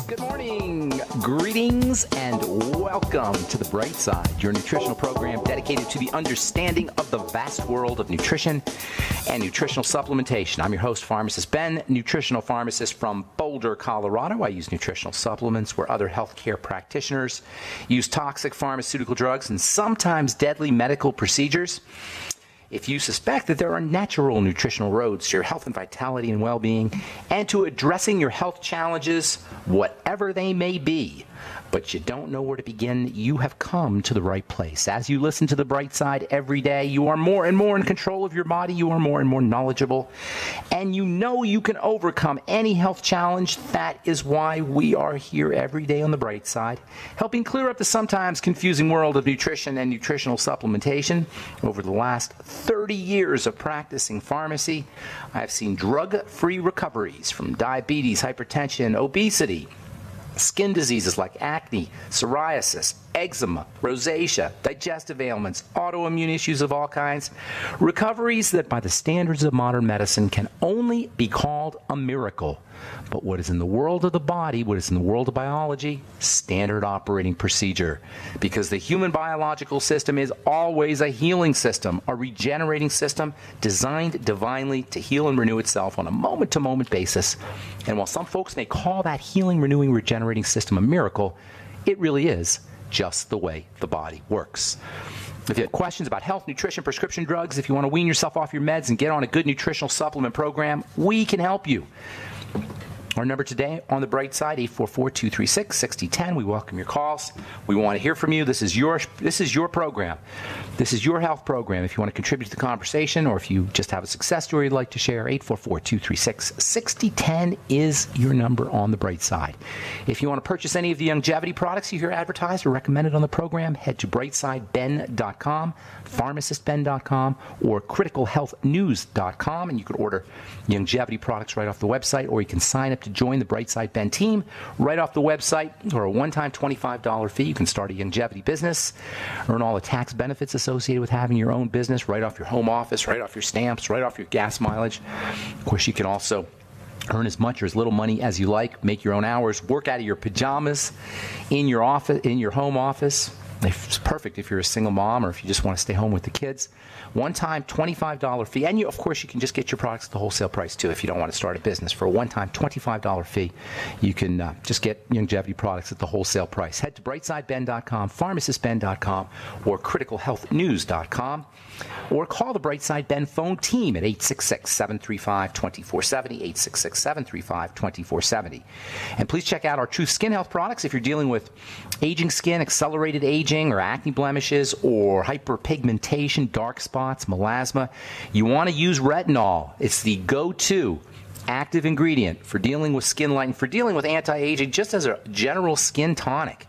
Good morning, greetings, and welcome to The Bright Side, your nutritional program dedicated to the understanding of the vast world of nutrition and nutritional supplementation. I'm your host, Pharmacist Ben, nutritional pharmacist from Boulder, Colorado. I use nutritional supplements where other healthcare practitioners use toxic pharmaceutical drugs and sometimes deadly medical procedures. If you suspect that there are natural nutritional roads to your health and vitality and well-being and to addressing your health challenges, whatever they may be, but you don't know where to begin, you have come to the right place. As you listen to The Bright Side every day, you are more and more in control of your body, you are more and more knowledgeable, and you know you can overcome any health challenge. That is why we are here every day on The Bright Side, helping clear up the sometimes confusing world of nutrition and nutritional supplementation. Over the last 30 years of practicing pharmacy, I have seen drug-free recoveries from diabetes, hypertension, obesity, skin diseases like acne, psoriasis, eczema, rosacea, digestive ailments, autoimmune issues of all kinds. Recoveries that by the standards of modern medicine can only be called a miracle. But what is in the world of the body, what is in the world of biology, standard operating procedure. Because the human biological system is always a healing system, a regenerating system designed divinely to heal and renew itself on a moment-to-moment basis. And while some folks may call that healing, renewing, regenerating system a miracle, it really is just the way the body works. If you have questions about health, nutrition, prescription drugs, if you want to wean yourself off your meds and get on a good nutritional supplement program, we can help you. Our number today on The Bright Side, 844-236-6010. We welcome your calls. We want to hear from you. This is your program. This is your health program. If you want to contribute to the conversation or if you just have a success story you'd like to share, 844-236-6010 is your number on The Bright Side. If you want to purchase any of the longevity products you hear advertised or recommended on the program, head to brightsideben.com, pharmacistben.com, or criticalhealthnews.com, and you can order longevity products right off the website, or you can sign up to join the Brightside Ben team right off the website for a one-time $25 fee. You can start a longevity business, earn all the tax benefits associated with having your own business right off your home office, right off your stamps, right off your gas mileage. Of course, you can also earn as much or as little money as you like, make your own hours, work out of your pajamas in your office, in your home office. It's perfect if you're a single mom or if you just want to stay home with the kids. One-time $25 fee. And, of course, you can just get your products at the wholesale price, too, if you don't want to start a business. For a one-time $25 fee, you can just get longevity products at the wholesale price. Head to brightsideben.com, pharmacistben.com, or criticalhealthnews.com, or call the Brightside Ben phone team at 866-735-2470, 866-735-2470. And please check out our True Skin Health products if you're dealing with aging skin, accelerated aging, or acne blemishes, or hyperpigmentation, dark spots, melasma. You want to use retinol. It's the go-to active ingredient for dealing with skin lighting, for dealing with anti-aging, just as a general skin tonic.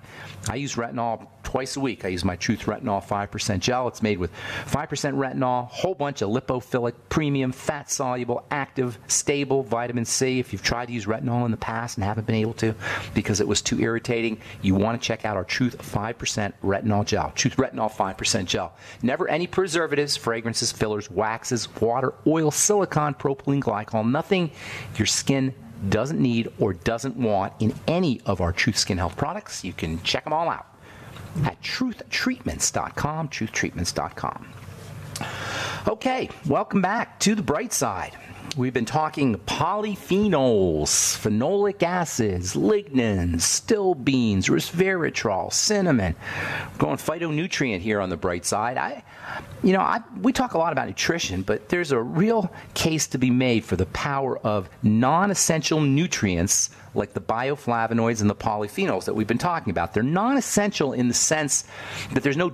I use retinol twice a week. I use my Truth Retinol 5% gel. It's made with 5% retinol, whole bunch of lipophilic, premium, fat-soluble, active, stable vitamin C. If you've tried to use retinol in the past and haven't been able to because it was too irritating, you want to check out our Truth 5% retinol gel. Truth Retinol 5% gel. Never any preservatives, fragrances, fillers, waxes, water, oil, silicone, propylene glycol, nothing your skin doesn't need or doesn't want in any of our Truth Skin Health products. You can check them all out at truthtreatments.com, truthtreatments.com. Okay, welcome back to The Bright Side. We've been talking polyphenols, phenolic acids, lignans, still beans, resveratrol, cinnamon. We're going phytonutrient here on The Bright Side. We talk a lot about nutrition, but there's a real case to be made for the power of non-essential nutrients like the bioflavonoids and the polyphenols that we've been talking about. They're non-essential in the sense that there's no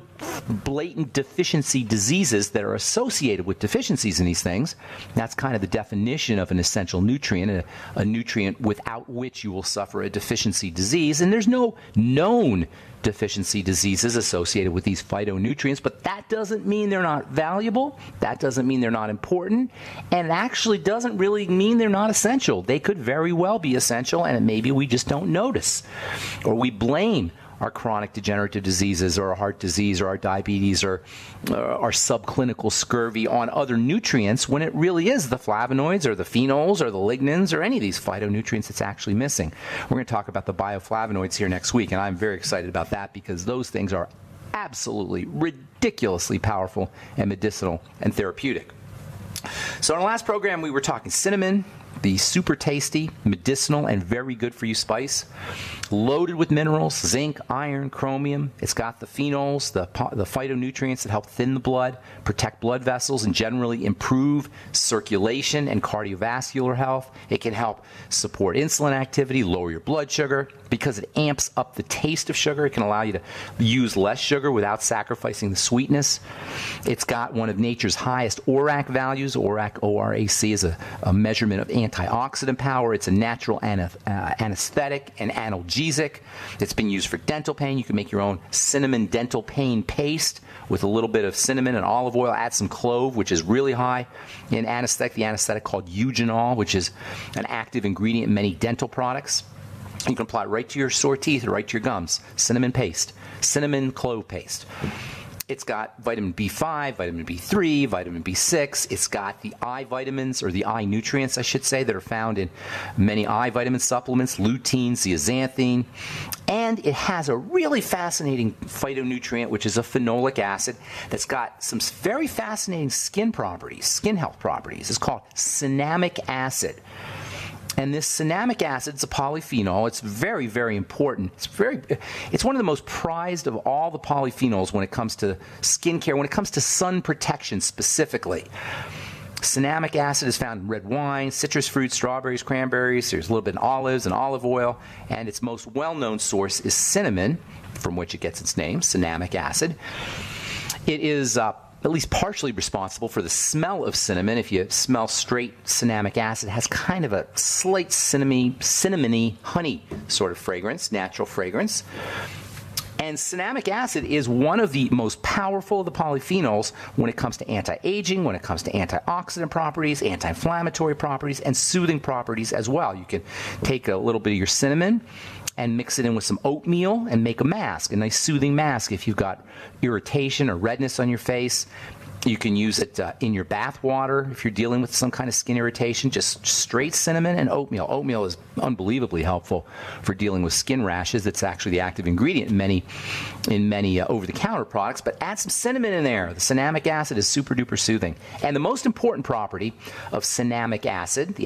blatant deficiency diseases that are associated with deficiencies in these things. That's kind of the definition of an essential nutrient, a nutrient without which you will suffer a deficiency disease. And there's no known deficiency diseases associated with these phytonutrients, but that doesn't mean they're not valuable. That doesn't mean they're not important. And it actually doesn't really mean they're not essential. They could very well be essential, and maybe we just don't notice. Or we blame our chronic degenerative diseases or our heart disease or our diabetes or our subclinical scurvy on other nutrients when it really is the flavonoids or the phenols or the lignans or any of these phytonutrients that's actually missing. We're going to talk about the bioflavonoids here next week, and I'm very excited about that because those things are absolutely ridiculously powerful and medicinal and therapeutic. So in our last program, we were talking cinnamon, the super tasty, medicinal, and very good for you spice, loaded with minerals, zinc, iron, chromium. It's got the phenols, the phytonutrients that help thin the blood, protect blood vessels, and generally improve circulation and cardiovascular health. It can help support insulin activity, lower your blood sugar. Because it amps up the taste of sugar, it can allow you to use less sugar without sacrificing the sweetness. It's got one of nature's highest ORAC values. ORAC, O-R-A-C, is a measurement of antioxidant power. It's a natural anesthetic and analgesic. It's been used for dental pain. You can make your own cinnamon dental pain paste with a little bit of cinnamon and olive oil. Add some clove, which is really high in anesthetic. The anesthetic called eugenol, which is an active ingredient in many dental products. You can apply it right to your sore teeth or right to your gums. Cinnamon paste, cinnamon clove paste. It's got vitamin B5, vitamin B3, vitamin B6. It's got the eye vitamins, or the eye nutrients, I should say, that are found in many eye vitamin supplements, lutein, zeaxanthin. And it has a really fascinating phytonutrient, which is a phenolic acid, that's got some very fascinating skin properties, skin health properties. It's called cinnamic acid. And this cinnamic acid is a polyphenol. It's very, very important. It's one of the most prized of all the polyphenols when it comes to skincare, when it comes to sun protection specifically. Cinnamic acid is found in red wine, citrus fruits, strawberries, cranberries. There's a little bit in olives and olive oil. And its most well-known source is cinnamon, from which it gets its name, cinnamic acid. It is at least partially responsible for the smell of cinnamon. If you smell straight cinnamic acid, it has kind of a slight cinnamony honey sort of fragrance, natural fragrance. And cinnamic acid is one of the most powerful of the polyphenols when it comes to anti-aging, when it comes to antioxidant properties, anti-inflammatory properties, and soothing properties as well. You can take a little bit of your cinnamon and mix it in with some oatmeal and make a mask, a nice soothing mask if you've got irritation or redness on your face. You can use it in your bath water if you're dealing with some kind of skin irritation. Just straight cinnamon and oatmeal. Oatmeal is unbelievably helpful for dealing with skin rashes. It's actually the active ingredient in many over-the-counter products. But add some cinnamon in there. The cinnamic acid is super duper soothing. And the most important property of cinnamic acid,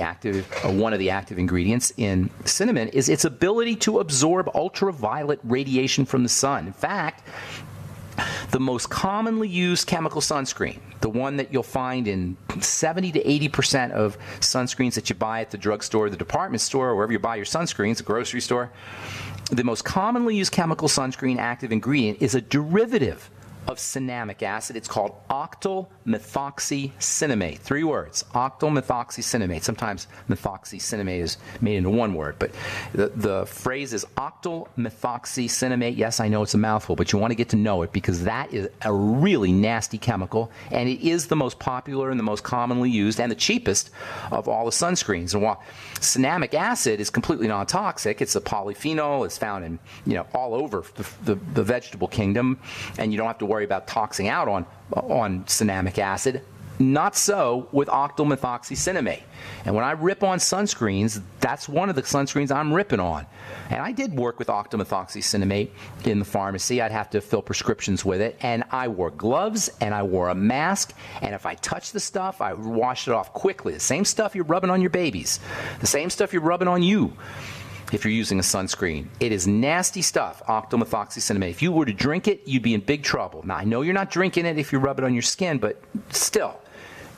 one of the active ingredients in cinnamon, is its ability to absorb ultraviolet radiation from the sun. In fact, the most commonly used chemical sunscreen, the one that you'll find in 70 to 80% of sunscreens that you buy at the drugstore, the department store, or wherever you buy your sunscreens, the grocery store, the most commonly used chemical sunscreen active ingredient is a derivative of cinnamic acid. It's called octyl methoxycinnamate. 3 words, octyl methoxycinnamate. Sometimes methoxycinnamate is made into one word, but the phrase is octyl methoxycinnamate. Yes, I know it's a mouthful, but you want to get to know it because that is a really nasty chemical, and it is the most popular and the most commonly used and the cheapest of all the sunscreens. And while cinnamic acid is completely non-toxic, it's a polyphenol. It's found in all over the vegetable kingdom, and you don't have to worry about toxing out on cinnamic acid. Not so with octyl methoxycinnamate. And when I rip on sunscreens, that's one of the sunscreens I'm ripping on. And I did work with octyl methoxycinnamate in the pharmacy. I'd have to fill prescriptions with it. And I wore gloves and I wore a mask. And if I touched the stuff, I washed it off quickly. The same stuff you're rubbing on your babies. The same stuff you're rubbing on you. If you're using a sunscreen, it is nasty stuff, octyl methoxycinnamate. If you were to drink it, you'd be in big trouble. Now, I know you're not drinking it if you rub it on your skin, but still,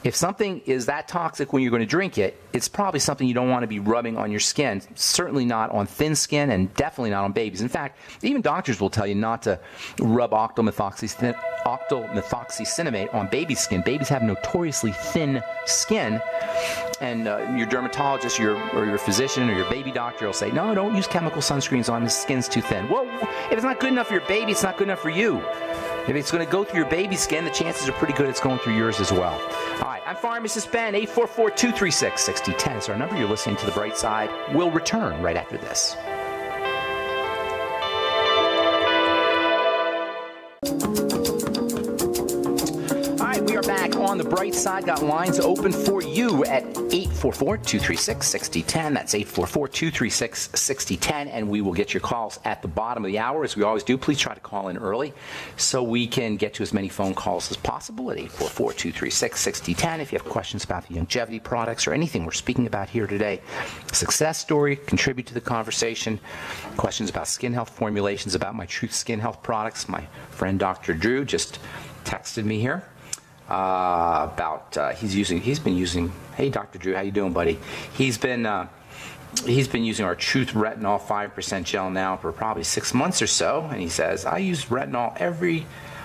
if something is that toxic when you're going to drink it, it's probably something you don't want to be rubbing on your skin. Certainly not on thin skin and definitely not on babies. In fact, even doctors will tell you not to rub octyl methoxycinnamate on baby skin. Babies have notoriously thin skin. And your dermatologist or your physician or your baby doctor will say, no, don't use chemical sunscreens on, the skin's too thin. Well, if it's not good enough for your baby, it's not good enough for you. If it's going to go through your baby's skin, the chances are pretty good it's going through yours as well. All right, I'm Pharmacist Ben, 844-236-6010. It's our number. You're listening to The Bright Side. We'll return right after this. on the bright side. Got lines open for you at 844-236-6010. That's 844-236-6010. And we will get your calls at the bottom of the hour, as we always do. Please try to call in early so we can get to as many phone calls as possible at 844-236-6010. If you have questions about the longevity products or anything we're speaking about here today, success story, contribute to the conversation, questions about skin health formulations, about my Truth Skin Health products. My friend Dr. Drew just texted me here about he's been using. Hey, Dr. Drew, how you doing, buddy? He's been using our Truth Retinol 5% gel now for probably 6 months or so, and he says, I use retinol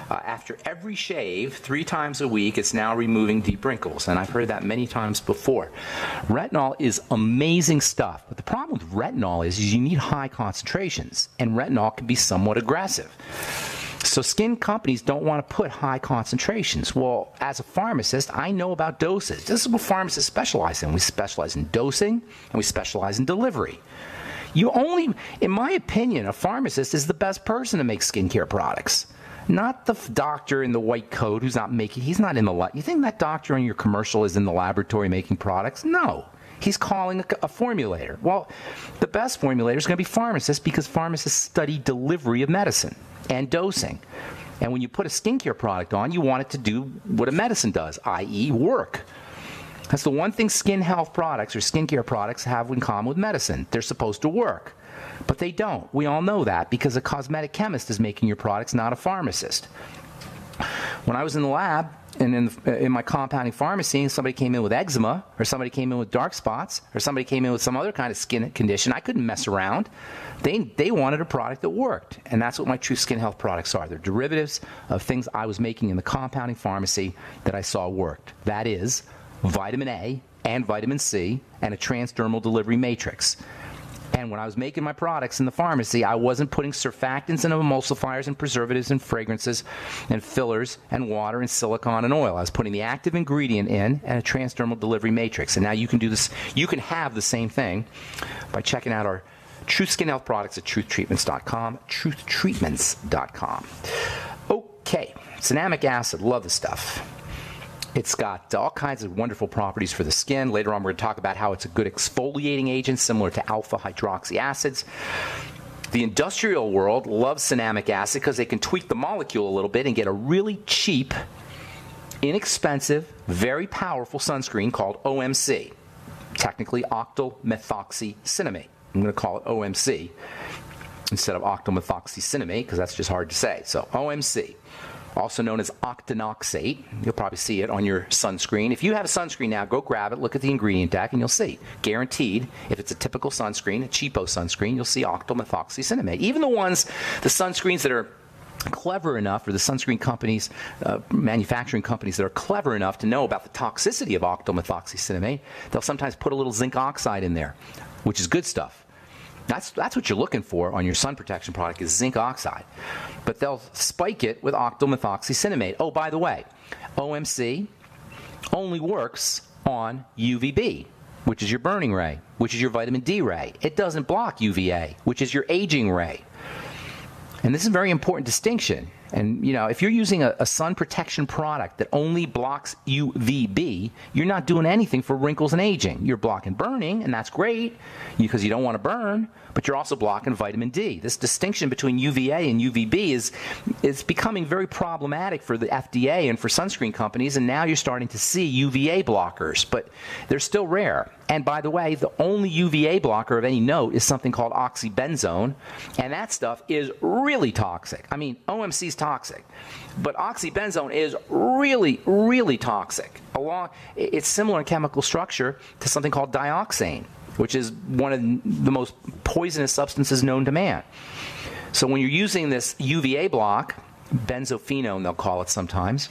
after every shave 3 times a week. It's now removing deep wrinkles, and I've heard that many times before. Retinol is amazing stuff, but the problem with retinol is you need high concentrations, and retinol can be somewhat aggressive. So skin companies don't want to put high concentrations. Well, as a pharmacist, I know about doses. This is what pharmacists specialize in. We specialize in dosing, and we specialize in delivery. In my opinion, a pharmacist is the best person to make skincare products. Not the doctor in the white coat he's not in the lab. You think that doctor on your commercial is in the laboratory making products? No. He's calling a formulator. Well, the best formulator is going to be pharmacists, because pharmacists study delivery of medicine and dosing. And when you put a skincare product on, you want it to do what a medicine does, i.e. work. That's the one thing skin health products or skincare products have in common with medicine. They're supposed to work. But they don't. We all know that, because a cosmetic chemist is making your products, not a pharmacist. When I was in the lab and in my compounding pharmacy, and somebody came in with eczema, or somebody came in with dark spots, or somebody came in with some other kind of skin condition, I couldn't mess around. They wanted a product that worked, and that's what my True Skin Health products are. They're derivatives of things I was making in the compounding pharmacy that I saw worked. That is vitamin A and vitamin C and a transdermal delivery matrix. And when I was making my products in the pharmacy, I wasn't putting surfactants and emulsifiers and preservatives and fragrances and fillers and water and silicone and oil. I was putting the active ingredient in and a transdermal delivery matrix. And now you can do this. You can have the same thing by checking out our Truth Skin Health products at truthtreatments.com, truthtreatments.com. Okay, cinnamic acid, love this stuff. It's got all kinds of wonderful properties for the skin. Later on, we're going to talk about how it's a good exfoliating agent, similar to alpha hydroxy acids. The industrial world loves cinnamic acid because they can tweak the molecule a little bit and get a really cheap, inexpensive, very powerful sunscreen called OMC, technically octyl methoxycinnamate. I'm going to call it OMC instead of octyl methoxycinnamate, because that's just hard to say. So OMC. Also known as octinoxate. You'll probably see it on your sunscreen. If you have a sunscreen now, go grab it, look at the ingredient deck, and you'll see. Guaranteed, if it's a typical sunscreen, a cheapo sunscreen, you'll see octyl methoxycinnamate. Even the sunscreens that are clever enough, or the sunscreen companies, manufacturing companies that are clever enough to know about the toxicity of octyl methoxycinnamate, they'll sometimes put a little zinc oxide in there, which is good stuff. That's what you're looking for on your sun protection product, is zinc oxide. But they'll spike it with octyl methoxycinnamate. Oh, by the way, OMC only works on UVB, which is your burning ray, which is your vitamin D ray. It doesn't block UVA, which is your aging ray. And this is a very important distinction. And, if you're using a sun protection product that only blocks UVB, you're not doing anything for wrinkles and aging. You're blocking burning, and that's great because you don't want to burn, but you're also blocking vitamin D. This distinction between UVA and UVB is becoming very problematic for the FDA and for sunscreen companies, and now you're starting to see UVA blockers, but they're still rare. And by the way, the only UVA blocker of any note is something called oxybenzone, and that stuff is really toxic. I mean, OMC is toxic, but oxybenzone is really, really toxic. It's similar in chemical structure to something called dioxane, which is one of the most poisonous substances known to man. So when you're using this UVA block, benzophenone they'll call it sometimes,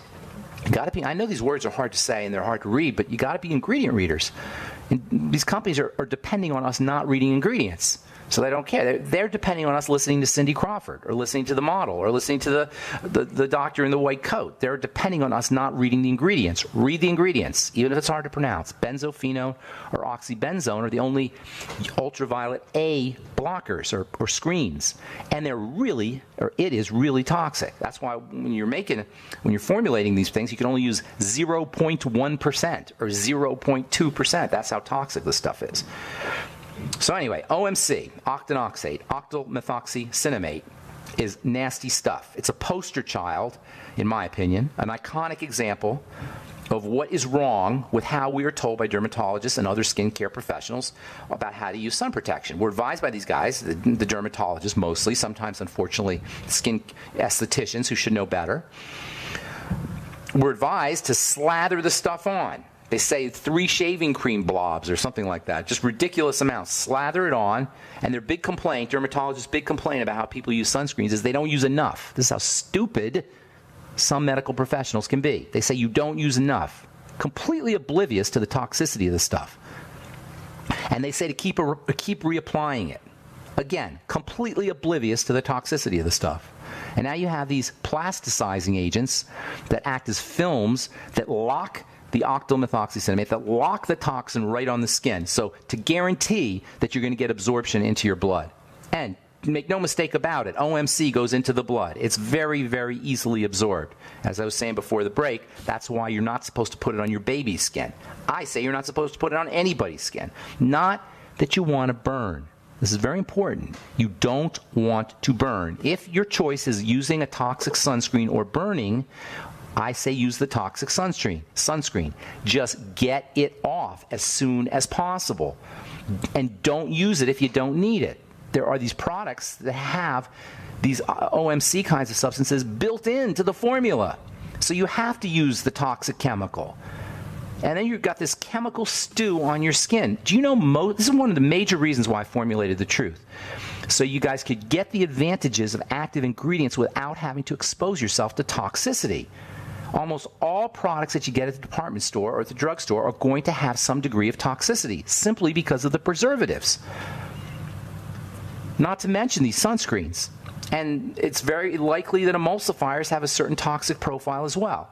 I know these words are hard to say and they're hard to read, but you got to be ingredient readers. And these companies are depending on us not reading ingredients. So they don't care. They're depending on us listening to Cindy Crawford or listening to the model or listening to the doctor in the white coat. They're depending on us not reading the ingredients. Read the ingredients, even if it's hard to pronounce. Benzophenone or oxybenzone are the only ultraviolet A blockers or screens. And it is really toxic. That's why when you're formulating these things, you can only use 0.1% or 0.2%. That's how toxic this stuff is. So anyway, OMC, octinoxate, octyl methoxycinnamate, is nasty stuff. It's a poster child, in my opinion, an iconic example of what is wrong with how we are told by dermatologists and other skincare professionals about how to use sun protection. We're advised by these guys, the dermatologists mostly, sometimes, unfortunately, skin estheticians who should know better. We're advised to slather the stuff on. They say 3 shaving cream blobs or something like that, just ridiculous amounts. Slather it on, and their big complaint, dermatologists' big complaint about how people use sunscreens is they don't use enough. This is how stupid some medical professionals can be. They say you don't use enough, completely oblivious to the toxicity of the stuff. And they say to keep reapplying it. Again, completely oblivious to the toxicity of the stuff. And now you have these plasticizing agents that act as films that lock the octyl methoxycinnamate, that lock the toxin right on the skin, so to guarantee that you're going to get absorption into your blood. And make no mistake about it, OMC goes into the blood. It's very, very easily absorbed. As I was saying before the break, that's why you're not supposed to put it on your baby's skin. I say you're not supposed to put it on anybody's skin. Not that you want to burn. This is very important. You don't want to burn. If your choice is using a toxic sunscreen or burning, I say use the toxic sunscreen. Just get it off as soon as possible. And don't use it if you don't need it. There are these products that have these OMC kinds of substances built into the formula. So you have to use the toxic chemical. And then you've got this chemical stew on your skin. Do you know, this is one of the major reasons why I formulated the truth. So you guys could get the advantages of active ingredients without having to expose yourself to toxicity. Almost all products that you get at the department store or at the drugstore are going to have some degree of toxicity simply because of the preservatives. Not to mention these sunscreens. And it's very likely that emulsifiers have a certain toxic profile as well.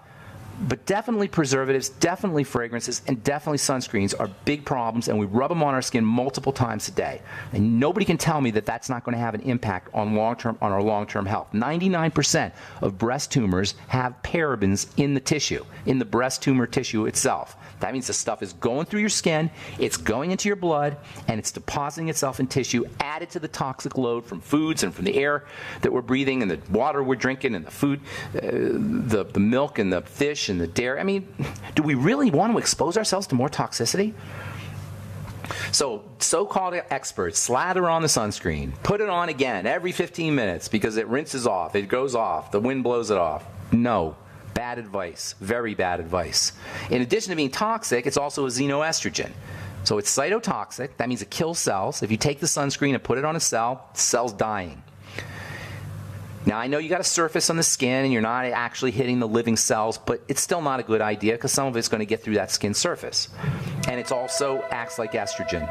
But definitely preservatives, definitely fragrances, and definitely sunscreens are big problems, and we rub them on our skin multiple times a day. And nobody can tell me that that's not going to have an impact on our long-term health. 99% of breast tumors have parabens in the tissue, in the breast tumor tissue itself. That means the stuff is going through your skin, it's going into your blood, and it's depositing itself in tissue, added to the toxic load from foods and from the air that we're breathing and the water we're drinking and the food, the milk and the fish and the dairy. I mean, do we really want to expose ourselves to more toxicity? So-called experts slather on the sunscreen, put it on again every 15 minutes because it rinses off, it goes off, the wind blows it off. No. Bad advice. Very bad advice. In addition to being toxic, it's also a xenoestrogen. So it's cytotoxic. That means it kills cells. If you take the sunscreen and put it on a cell, the cell's dying. Now, I know you got a surface on the skin and you're not actually hitting the living cells, but it's still not a good idea because some of it's going to get through that skin surface. And it also acts like estrogen.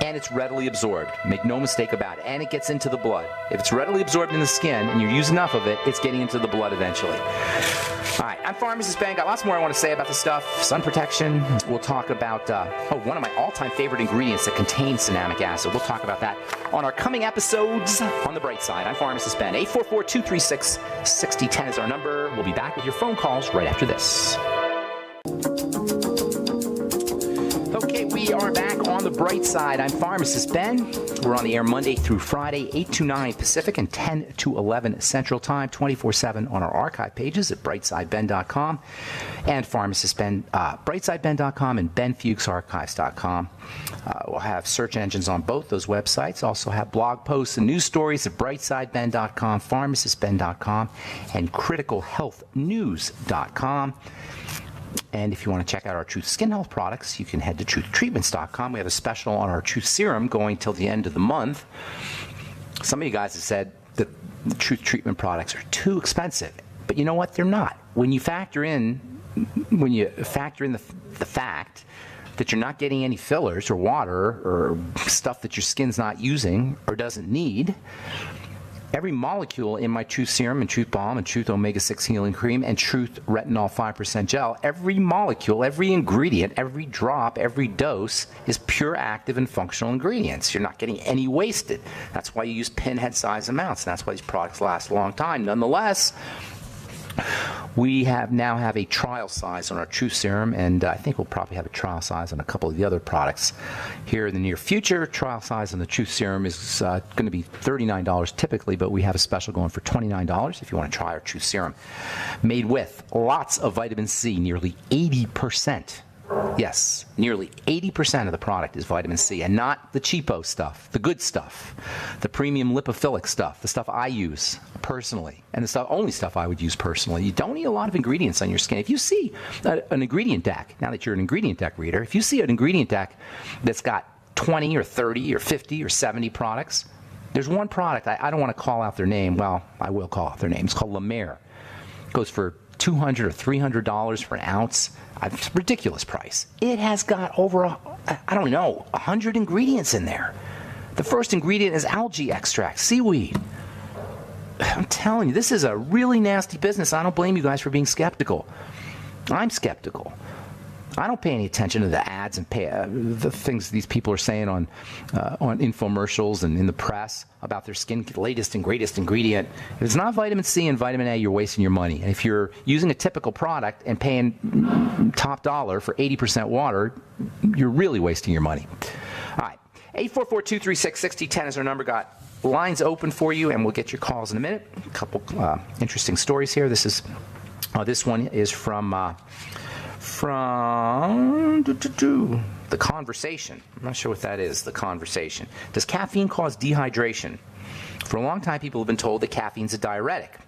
And it's readily absorbed. Make no mistake about it. And it gets into the blood. If it's readily absorbed in the skin and you use enough of it, it's getting into the blood eventually. All right, I'm Pharmacist Ben. Got lots more I want to say about this stuff. Sun protection. We'll talk about, one of my all-time favorite ingredients that contains cinnamic acid. We'll talk about that on our coming episodes on the bright side. I'm Pharmacist Ben. 844-236-6010 is our number. We'll be back with your phone calls right after this. Okay, we are back on the bright side. I'm Pharmacist Ben. We're on the air Monday through Friday, 8 to 9 Pacific and 10 to 11 Central Time, 24/7 on our archive pages at brightsideben.com and brightsideben.com and benfuchsarchives.com. We'll have search engines on both those websites. Also have blog posts and news stories at brightsideben.com, pharmacistben.com, and criticalhealthnews.com. And if you want to check out our Truth Skin Health products, you can head to truthtreatments.com. We have a special on our Truth Serum going till the end of the month. Some of you guys have said that the Truth Treatment products are too expensive. But you know what? They're not. When you factor in the fact that you're not getting any fillers or water or stuff that your skin's not using or doesn't need. Every molecule in my Truth Serum and Truth Balm and Truth Omega-6 Healing Cream and Truth Retinol 5% Gel, every molecule, every ingredient, every drop, every dose is pure active and functional ingredients. You're not getting any wasted. That's why you use pinhead size amounts, and that's why these products last a long time. Nonetheless, we now have a trial size on our Truth Serum, and I think we'll probably have a trial size on a couple of the other products here in the near future. Trial size on the Truth Serum is going to be $39 typically, but we have a special going for $29 if you want to try our Truth Serum. Made with lots of vitamin C, nearly 80%. Yes, nearly 80% of the product is vitamin C, and not the cheapo stuff, the good stuff, the premium lipophilic stuff, the stuff I use personally, and the only stuff I would use personally. You don't need a lot of ingredients on your skin. If you see an ingredient deck, now that you're an ingredient deck reader, if you see an ingredient deck that's got 20 or 30 or 50 or 70 products, there's one product, I don't want to call out their name. Well, I will call out their name. It's called La Mer. It goes for $200 or $300 for an ounce. It's a ridiculous price. It has got over, 100 ingredients in there. The first ingredient is algae extract, seaweed. I'm telling you, this is a really nasty business. I don't blame you guys for being skeptical. I'm skeptical. I don't pay any attention to the ads and the things these people are saying on infomercials and in the press about their skin latest and greatest ingredient. If it's not vitamin C and vitamin A, you're wasting your money. And if you're using a typical product and paying top dollar for 80% water, you're really wasting your money. All right, 844-236-6010 is our number. Got lines open for you, and we'll get your calls in a minute. A couple interesting stories here. This one is from The Conversation. I'm not sure what that is, The Conversation. Does caffeine cause dehydration? For a long time, people have been told that caffeine's a diuretic.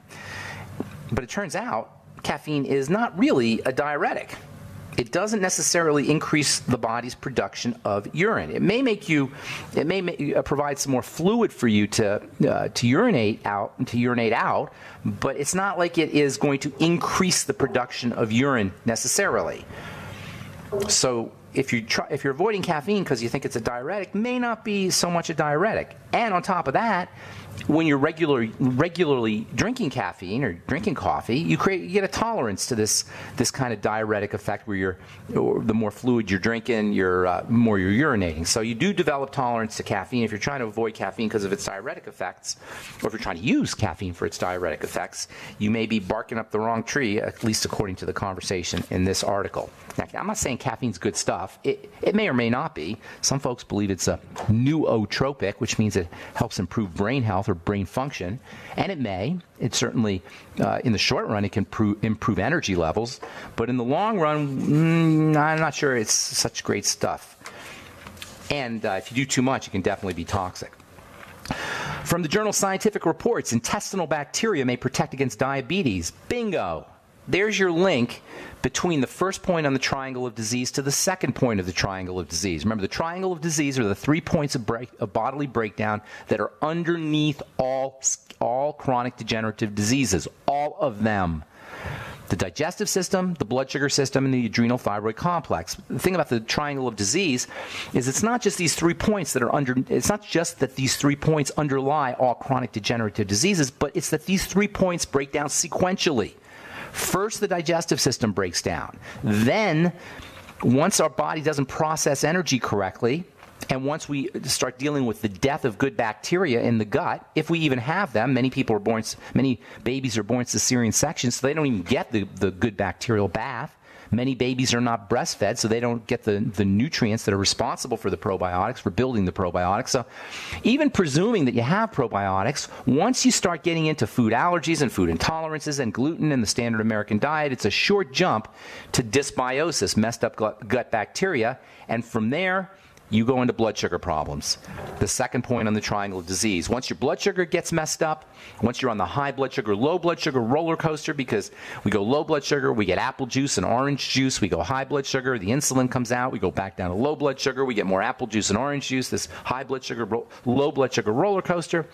But it turns out caffeine is not really a diuretic. It doesn't necessarily increase the body's production of urine. It may provide some more fluid for you to urinate out, but it's not like it is going to increase the production of urine necessarily. So if you're avoiding caffeine because you think it's a diuretic, may not be so much a diuretic. And on top of that, when you're regularly drinking caffeine or drinking coffee, you get a tolerance to this kind of diuretic effect where the more fluid you're drinking, more you're urinating. So you do develop tolerance to caffeine. If you're trying to avoid caffeine because of its diuretic effects, or if you're trying to use caffeine for its diuretic effects, you may be barking up the wrong tree, at least according to The Conversation in this article. Now, I'm not saying caffeine's good stuff. It may or may not be. Some folks believe it's a nootropic, which means it helps improve brain health or brain function, and it may. It certainly, in the short run, it can improve energy levels, but in the long run, I'm not sure it's such great stuff. And if you do too much, it can definitely be toxic. From the journal Scientific Reports, intestinal bacteria may protect against diabetes. Bingo! There's your link between the first point on the triangle of disease to the second point of the triangle of disease. Remember, the triangle of disease are the 3 points of bodily breakdown that are underneath all chronic degenerative diseases, all of them. The digestive system, the blood sugar system, and the adrenal thyroid complex. The thing about the triangle of disease is it's not just these 3 points it's not just that these 3 points underlie all chronic degenerative diseases, but it's that these 3 points break down sequentially. First, the digestive system breaks down. Then, once our body doesn't process energy correctly, and once we start dealing with the death of good bacteria in the gut, if we even have them, many babies are born cesarean section, so they don't even get the good bacterial bath. Many babies are not breastfed, so they don't get the nutrients that are responsible for the probiotics, for building the probiotics. So even presuming that you have probiotics, once you start getting into food allergies and food intolerances and gluten and the standard American diet, it's a short jump to dysbiosis, messed up gut bacteria, and from there, you go into blood sugar problems. The second point on the triangle of disease. Once your blood sugar gets messed up, once you're on the high blood sugar, low blood sugar roller coaster, because we go low blood sugar, we get apple juice and orange juice, we go high blood sugar, the insulin comes out, we go back down to low blood sugar, we get more apple juice and orange juice, this high blood sugar, low blood sugar roller coaster.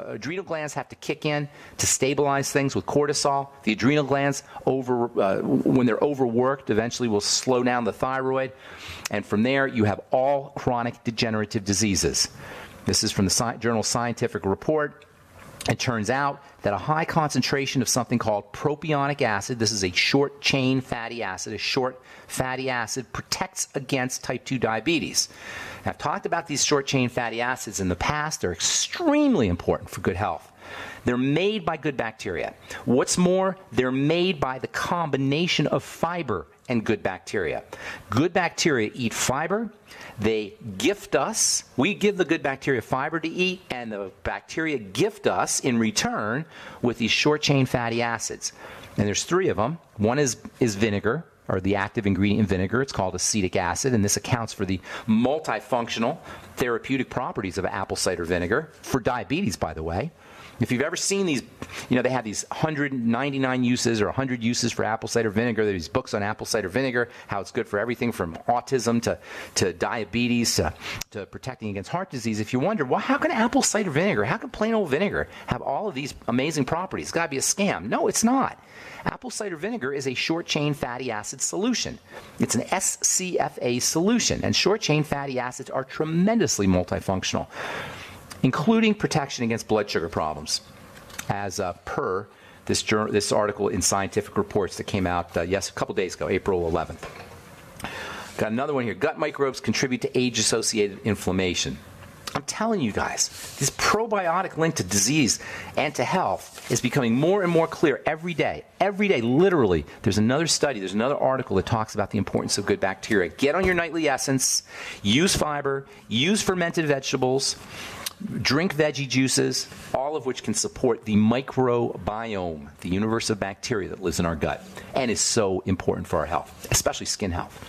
adrenal glands have to kick in to stabilize things with cortisol. The adrenal glands, when they're overworked, eventually will slow down the thyroid. And from there, you have all chronic degenerative diseases. This is from the journal Scientific Report. It turns out that a high concentration of something called propionic acid, this is a short-chain fatty acid, a short fatty acid protects against type 2 diabetes. Now, I've talked about these short-chain fatty acids in the past. They're extremely important for good health. They're made by good bacteria. What's more, they're made by the combination of fiber and good bacteria. Good bacteria eat fiber. They gift us. We give the good bacteria fiber to eat, and the bacteria gift us in return with these short-chain fatty acids. And there's 3 of them. One is vinegar, or the active ingredient in vinegar. It's called acetic acid, and this accounts for the multifunctional therapeutic properties of apple cider vinegar, for diabetes, by the way. If you've ever seen these, they have these 199 uses or 100 uses for apple cider vinegar. There's these books on apple cider vinegar, how it's good for everything from autism to diabetes to protecting against heart disease. If you wonder, well, how can apple cider vinegar, how can plain old vinegar have all of these amazing properties? It's got to be a scam. No, it's not. Apple cider vinegar is a short-chain fatty acid solution. It's an SCFA solution, and short-chain fatty acids are tremendously multifunctional, including protection against blood sugar problems, as per this article in Scientific Reports that came out a couple days ago, April 11th. Got another one here. Gut microbes contribute to age-associated inflammation. I'm telling you guys, this probiotic link to disease and to health is becoming more and more clear every day. Every day, literally. There's another study, there's another article that talks about the importance of good bacteria. Get on your nightly essence, use fiber, use fermented vegetables, drink veggie juices, all of which can support the microbiome, the universe of bacteria that lives in our gut, and is so important for our health, especially skin health.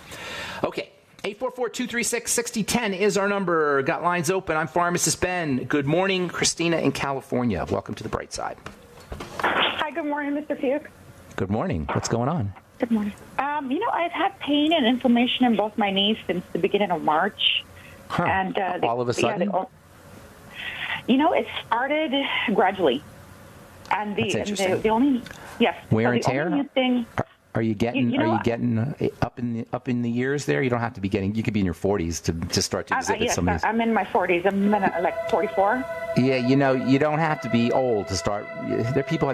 Okay. 844-236-6010 is our number. Got lines open. I'm Pharmacist Ben. Good morning, Christina in California. Welcome to the bright side. Hi, good morning, Mr. Fuchs. Good morning. What's going on? Good morning. I've had pain and inflammation in both my knees since the beginning of March. Huh. And all of a sudden? It started gradually. And the only, yes. Wear and the tear? Only thing, Are you getting up in the years there? You don't have to be getting. You could be in your 40s to start to exhibit some of these. I'm in my 40s. I'm like 44. Yeah, you don't have to be old to start. There are people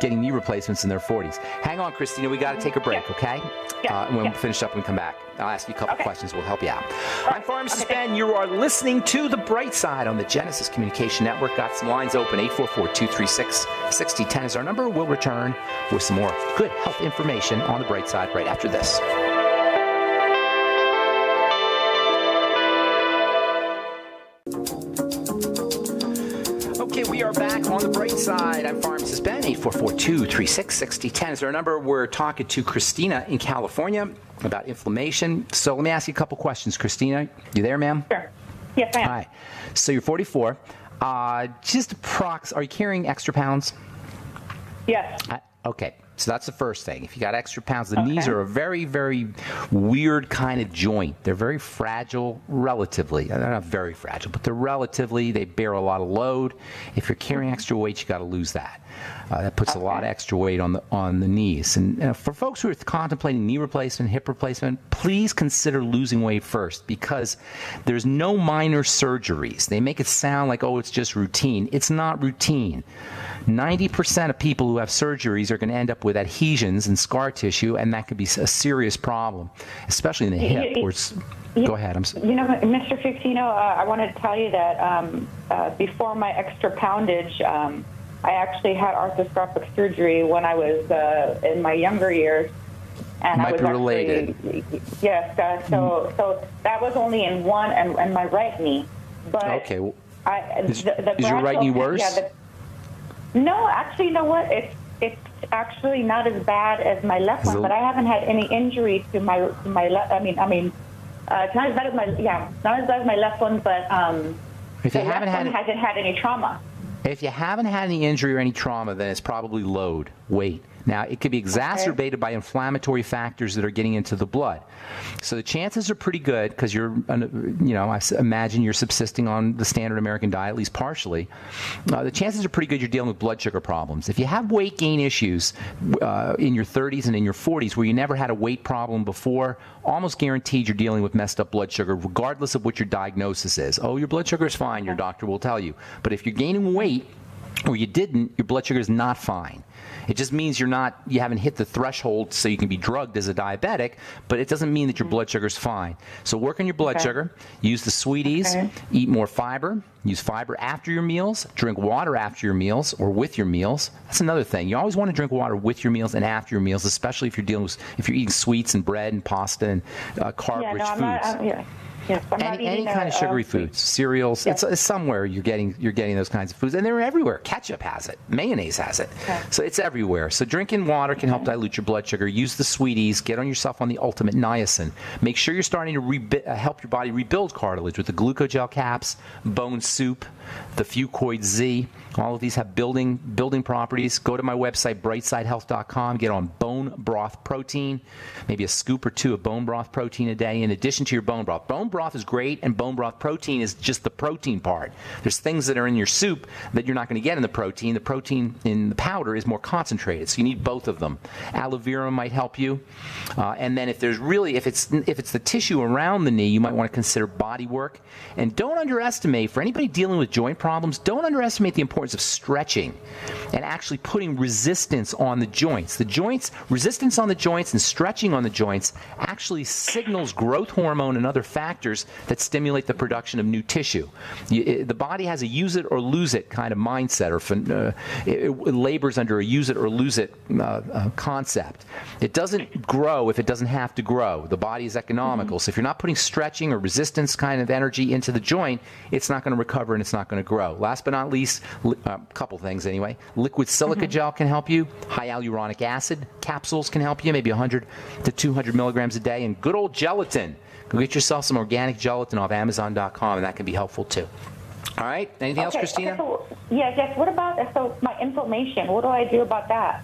getting knee replacements in their 40s. Hang on, Christina. We got to take a break, okay? And when we finish up and come back, I'll ask you a couple questions. We'll help you out. I'm Pharmacist Ben. You are listening to The Bright Side on the Genesis Communication Network. Got some lines open. 844-236-6010 is our number. We'll return with some more good health information on The Bright Side right after this. Okay, we are back on The Bright Side. I'm Pharmacist Ben. 844-236-6010 is our number. We're talking to Christina in California about inflammation. So let me ask you a couple questions. Christina, you there, ma'am? Sure. Yes, I am. Hi. So you're 44. Are you carrying extra pounds? Yes. Okay. So that's the first thing. If you got extra pounds, the knees are a very, very weird kind of joint. They're very fragile, relatively. They're not very fragile, but they bear a lot of load. If you're carrying extra weight, you got to lose that. That puts a lot of extra weight on the knees. And for folks who are contemplating knee replacement, hip replacement, please consider losing weight first, because there's no minor surgeries. They make it sound like, oh, it's just routine. It's not routine. 90% of people who have surgeries are going to end up with adhesions and scar tissue, and that could be a serious problem, especially in the hip. Go ahead. Mr. Fuchs, I wanted to tell you that before my extra poundage, I actually had arthroscopic surgery when I was in my younger years. And might I was be related. Yes. So that was only in one and my right knee. But okay. Well, is your right knee worse? No, actually, you know what? It's actually not as bad as my left one, but I haven't had any injury to my left. It's not as bad as my left one, but if you haven't hasn't had any trauma. If you haven't had any injury or any trauma, then it's probably weight. Now, it could be exacerbated by inflammatory factors that are getting into the blood. So the chances are pretty good, because you're, I imagine you're subsisting on the standard American diet, at least partially. The chances are pretty good you're dealing with blood sugar problems. If you have weight gain issues in your 30s and in your 40s where you never had a weight problem before, almost guaranteed you're dealing with messed up blood sugar, regardless of what your diagnosis is. Oh, your blood sugar is fine, your doctor will tell you. But if you're gaining weight, or you didn't, your blood sugar is not fine. It just means you haven't hit the threshold so you can be drugged as a diabetic, but it doesn't mean that your blood sugar is fine. So work on your blood sugar, use the sweeties, eat more fiber, use fiber after your meals, drink water after your meals or with your meals. That's another thing. You always want to drink water with your meals and after your meals, especially if you're eating sweets and bread and pasta and carb-rich foods. Yes, any kind of sugary foods, cereals. Yes. It's somewhere you're getting those kinds of foods, and they're everywhere. Ketchup has it, mayonnaise has it, so it's everywhere. So drinking water can help dilute your blood sugar. Use the sweeties. Get on yourself on the ultimate niacin. Make sure you're starting to help your body rebuild cartilage with the glucogel caps, bone soup, the Fucoid Z. All of these have building properties. Go to my website, brightsidehealth.com. Get on bone broth protein, maybe a scoop or two of bone broth protein a day in addition to your bone broth. Bone broth is great, and bone broth protein is just the protein part. There's things that are in your soup that you're not going to get in the protein. The protein in the powder is more concentrated, so you need both of them. Aloe vera might help you. And then if it's the tissue around the knee, you might want to consider body work. And don't underestimate, for anybody dealing with joint problems, don't underestimate the importance of stretching and actually putting resistance on the joints. Resistance on the joints and stretching on the joints actually signals growth hormone and other factors that stimulate the production of new tissue. The body has a use it or lose it kind of mindset, or it labors under a use it or lose it concept. It doesn't grow if it doesn't have to grow. The body is economical. So if you're not putting stretching or resistance kind of energy into the joint, it's not going to recover and it's not going to grow. Last but not least, a couple things anyway. Liquid silica gel can help you. High hyaluronic acid capsules can help you, maybe 100 to 200 milligrams a day. And good old gelatin. Go get yourself some organic gelatin off Amazon.com, and that can be helpful too. All right. Anything else, Christina? So, yes. What about my inflammation? What do I do about that?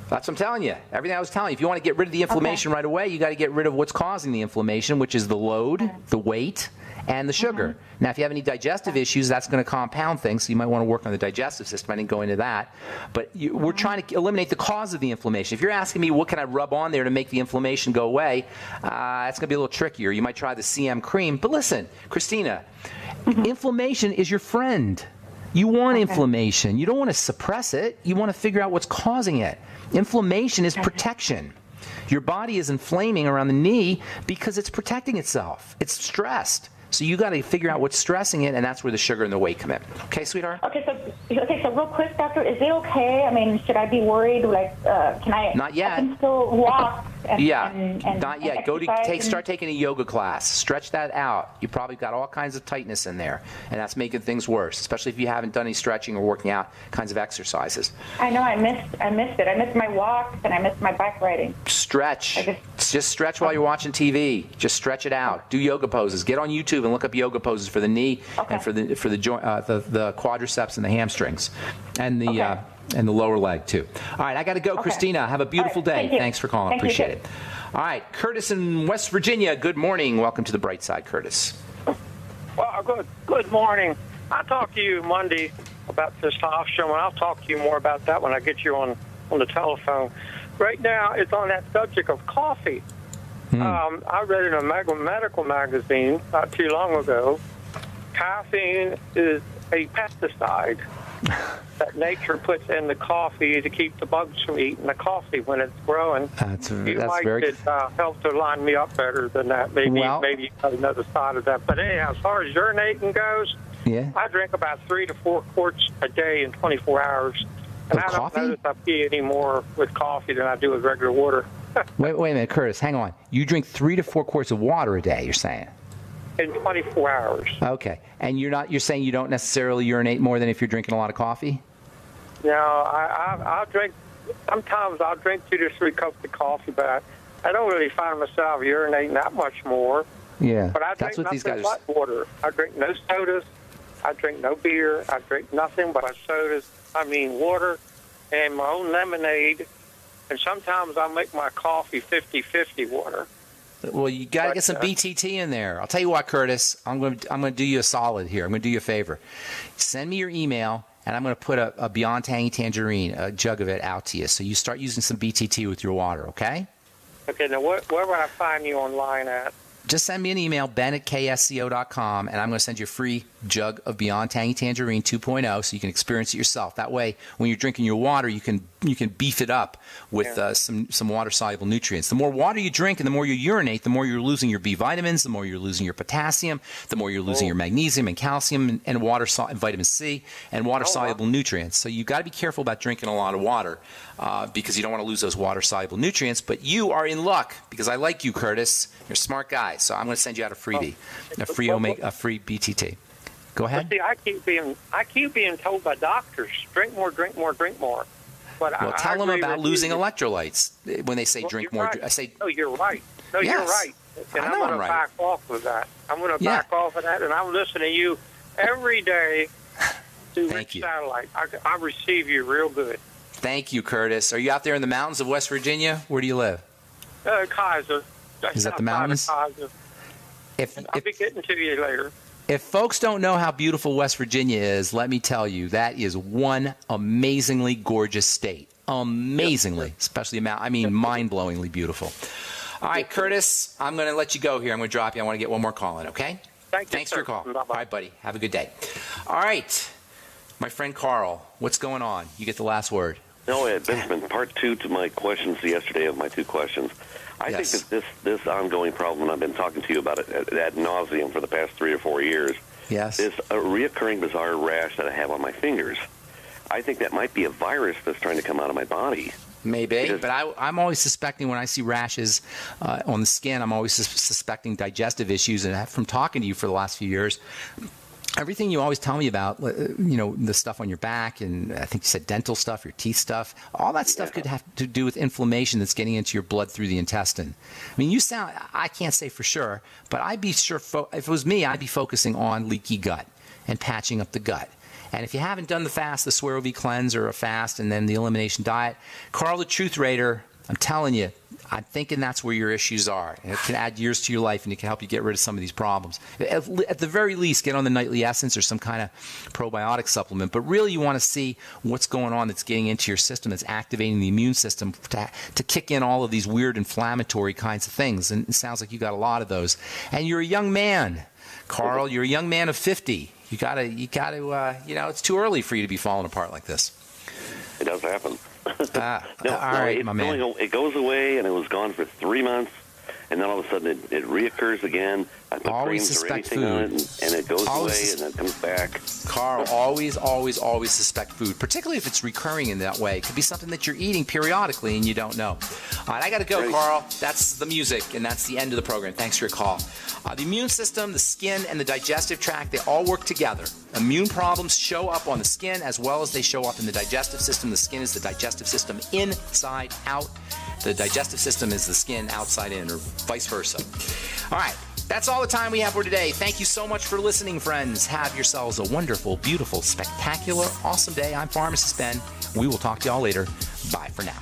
That's what I'm telling you. Everything I was telling you. If you want to get rid of the inflammation right away, you got to get rid of what's causing the inflammation, which is the load, the weight, and the sugar. Now, if you have any digestive issues, that's going to compound things, so you might want to work on the digestive system. I didn't go into that. But we're trying to eliminate the cause of the inflammation. If you're asking me what can I rub on there to make the inflammation go away, it's going to be a little trickier. You might try the CM cream. But listen, Christina, inflammation is your friend. You want inflammation. You don't want to suppress it. You want to figure out what's causing it. Inflammation is protection. Your body is inflaming around the knee because it's protecting itself. It's stressed. So you got to figure out what's stressing it, and that's where the sugar and the weight come in. Okay, sweetheart? Okay, so real quick, doctor, is it okay? I mean, should I be worried? Like, can I? Not yet. I can still walk. Not yet. Start taking a yoga class. Stretch that out. You probably got all kinds of tightness in there, and that's making things worse, especially if you haven't done any stretching or working out kinds of exercises. I know. I missed it. I missed my walks, and I missed my bike riding. Stretch. Just stretch while you're watching TV. Just stretch it out. Do yoga poses. Get on YouTube and look up yoga poses for the knee and for the joint, the quadriceps and the hamstrings, and the lower leg too. All right, I got to go, Christina. Have a beautiful day. Thanks for calling. Appreciate it. All right, Curtis in West Virginia. Good morning. Welcome to the Bright Side, Curtis. Well, good morning. I talked to you Monday about this house show, and I'll talk to you more about that when I get you on the telephone. Right now, it's on that subject of coffee. I read in a medical magazine not too long ago, caffeine is a pesticide that nature puts in the coffee to keep the bugs from eating the coffee when it's growing. It help to line me up better than that. Maybe another side of that. But anyhow, as far as urinating goes, I drink about 3 to 4 quarts a day in 24 hours. And I don't notice I pee any more with coffee than I do with regular water. Wait a minute, Curtis, hang on. You drink 3 to 4 quarts of water a day, you're saying? In 24 hours. Okay. And you're saying you don't necessarily urinate more than if you're drinking a lot of coffee? No, I'll drink, sometimes I'll drink 2 to 3 cups of coffee, but I don't really find myself urinating that much more. Yeah. But I drink nothing but water. I drink no sodas. I drink no beer. I drink nothing but sodas. I mean water and my own lemonade and sometimes I make my coffee 50-50 water. Well, you got to get some BTT in there. I'll tell you what, Curtis. I'm going to do you a solid here. I'm going to do you a favor. Send me your email, and I'm going to put a Beyond Tangy Tangerine, a jug of it, out to you. So you start using some BTT with your water, okay? Okay. Now, where would I find you online at? Just send me an email, ben@ksco.com, and I'm going to send you a free jug of Beyond Tangy Tangerine 2.0 so you can experience it yourself. That way, when you're drinking your water, you can beef it up with some water-soluble nutrients. The more water you drink and the more you urinate, the more you're losing your B vitamins, the more you're losing your potassium, the more you're losing your magnesium and calcium and vitamin C and water-soluble nutrients. So you've got to be careful about drinking a lot of water because you don't want to lose those water-soluble nutrients. But you are in luck because I like you, Curtis. You're a smart guy. So I'm going to send you out a freebie, a free BTT. Go ahead. See, I keep being told by doctors, drink more, drink more, drink more. But well, tell them about losing electrolytes when they say drink more. Right. I say, no, you're right. No, yes. You're right. And I'm going to back off of that. I'm going to back off of that, and I'm listening to you every day through Rich Satellite. I receive you real good. Thank you, Curtis. Are you out there in the mountains of West Virginia? Where do you live? Kaiser. Is that the mountains? I'll be getting to you later. If folks don't know how beautiful West Virginia is, let me tell you, that is one amazingly gorgeous state. Amazingly. Especially, mind-blowingly beautiful. All right, Curtis, I'm going to let you go here. I'm going to drop you. I want to get one more call in, okay? Thanks for your call. Bye-bye. All right, buddy. Have a good day. All right, my friend Carl, what's going on? You get the last word. No, Benjamin, part two to my questions yesterday of my two questions. I think that this ongoing problem, and I've been talking to you about it ad nauseum for the past 3 or 4 years, is a reoccurring bizarre rash that I have on my fingers. I think that might be a virus that's trying to come out of my body. Maybe, but I'm always suspecting when I see rashes on the skin, I'm always suspecting digestive issues. And from talking to you for the last few years, everything you always tell me about, the stuff on your back, and I think you said dental stuff, your teeth stuff, all that stuff could have to do with inflammation that's getting into your blood through the intestine. I mean, I can't say for sure, but I'd be sure, if it was me, I'd be focusing on leaky gut and patching up the gut. And if you haven't done the fast, the Swear OV cleanse or a fast and then the elimination diet, Carl the Truth Raider, I'm telling you, I'm thinking that's where your issues are. And it can add years to your life, and it can help you get rid of some of these problems. At the very least, get on the nightly essence or some kind of probiotic supplement. But really, you want to see what's going on that's getting into your system, that's activating the immune system to kick in all of these weird inflammatory kinds of things. And it sounds like you got a lot of those. And you're a young man, Carl. You're a young man of 50. You gotta, it's too early for you to be falling apart like this. It does happen. All right, my man. It goes away, and it was gone for 3 months, and then all of a sudden it reoccurs again. I put always creams or suspect anything on food. it, and it goes away, and then it comes back. Carl, always suspect food, particularly if it's recurring in that way. It could be something that you're eating periodically and you don't know. All right, I got to go, Carl. That's the music, and that's the end of the program. Thanks for your call. The immune system, the skin, and the digestive tract, they all work together. Immune problems show up on the skin as well as they show up in the digestive system. The skin is the digestive system inside out. The digestive system is the skin outside in, or vice versa. All right. That's all the time we have for today. Thank you so much for listening, friends. Have yourselves a wonderful, beautiful, spectacular, awesome day. I'm Pharmacist Ben. We will talk to y'all later. Bye for now.